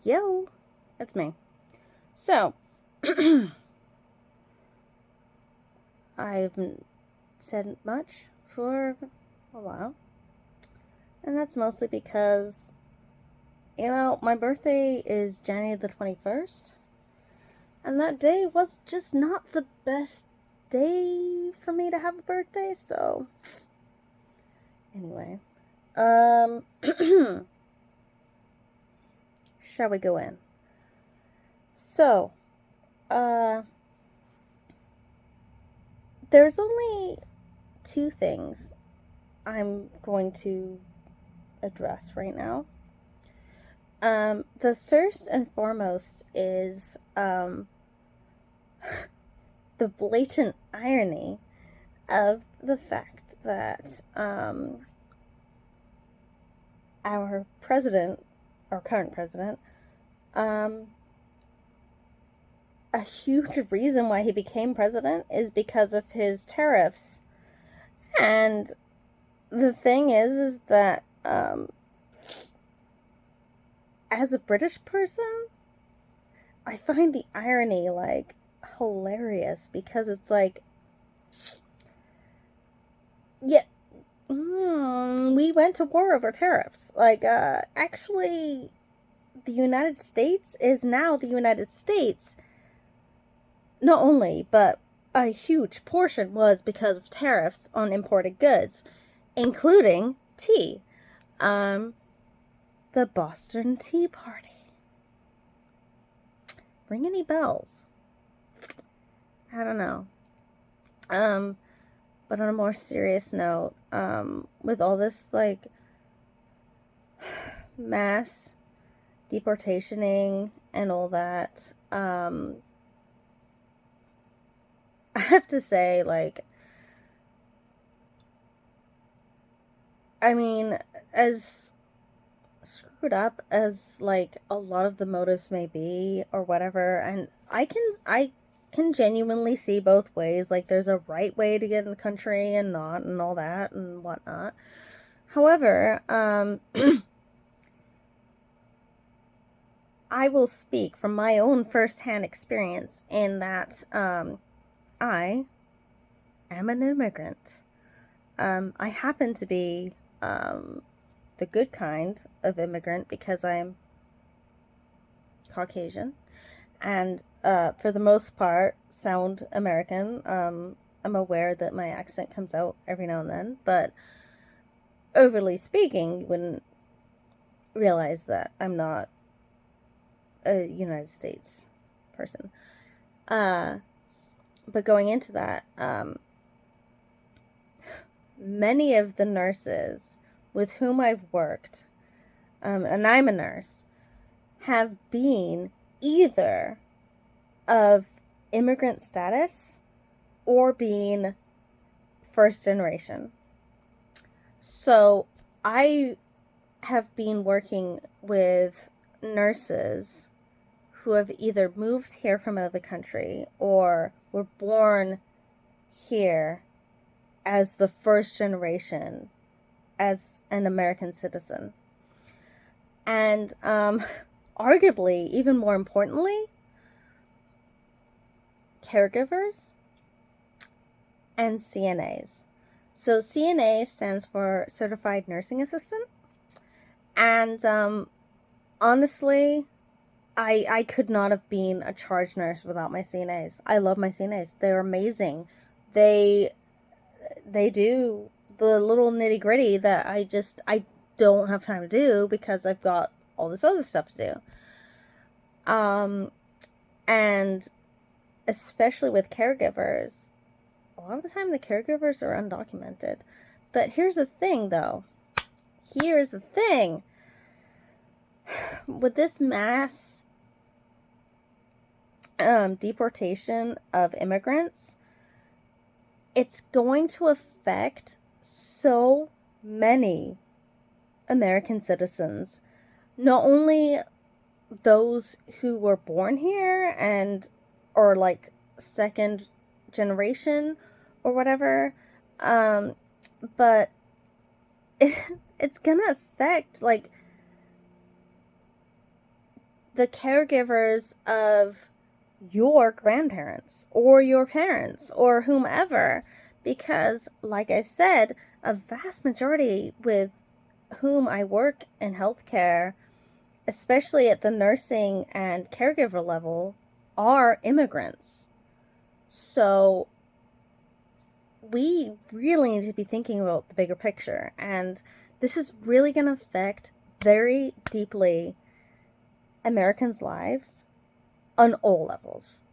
Yo, it's me. So, I haven't said much for a while, and that's mostly because, my birthday is January the 21st, and that day was just not the best day for me to have a birthday, so, anyway. Shall we go in? So, uh, there's only two things I'm going to address right now. The first and foremost is the blatant irony of the fact that our president, our current president, a huge reason why he became president is because of his tariffs. And the thing is that as a British person, I find the irony hilarious because it's yeah, we went to war over tariffs. Actually, the United States is now the United States. Not only, but a huge portion was because of tariffs on imported goods, including tea. The Boston Tea Party. Ring any bells? I don't know. But on a more serious note, with all this, mass deportationing and all that, I have to say, as screwed up as a lot of the motives may be or whatever, and I can genuinely see both ways. There's a right way to get in the country and not, and all that and whatnot. However, I will speak from my own firsthand experience in that I am an immigrant. I happen to be the good kind of immigrant because I'm Caucasian and for the most part sound American. I'm aware that my accent comes out every now and then, but overly speaking, you wouldn't realize that I'm not a United States person. But going into that, many of the nurses with whom I've worked, and I'm a nurse, have been either of immigrant status or being first generation. So I have been working with nurses who have either moved here from another country or were born here as the first generation as an American citizen. And arguably, even more importantly, caregivers and CNAs. So CNA stands for Certified Nursing Assistant. And honestly, I could not have been a charge nurse without my CNAs. I love my CNAs. They're amazing. They do the little nitty gritty that I don't have time to do because I've got all this other stuff to do. And especially with caregivers, a lot of the time the caregivers are undocumented. But here's the thing, though. Here's the thing. With this mass deportation of immigrants, it's going to affect so many American citizens. Not only those who were born here or second generation or whatever, but it's gonna affect the caregivers of your grandparents or your parents or whomever, because, like I said, a vast majority with whom I work in healthcare, especially at the nursing and caregiver level, are immigrants. So we really need to be thinking about the bigger picture, and this is really going to affect very deeply Americans' lives on all levels.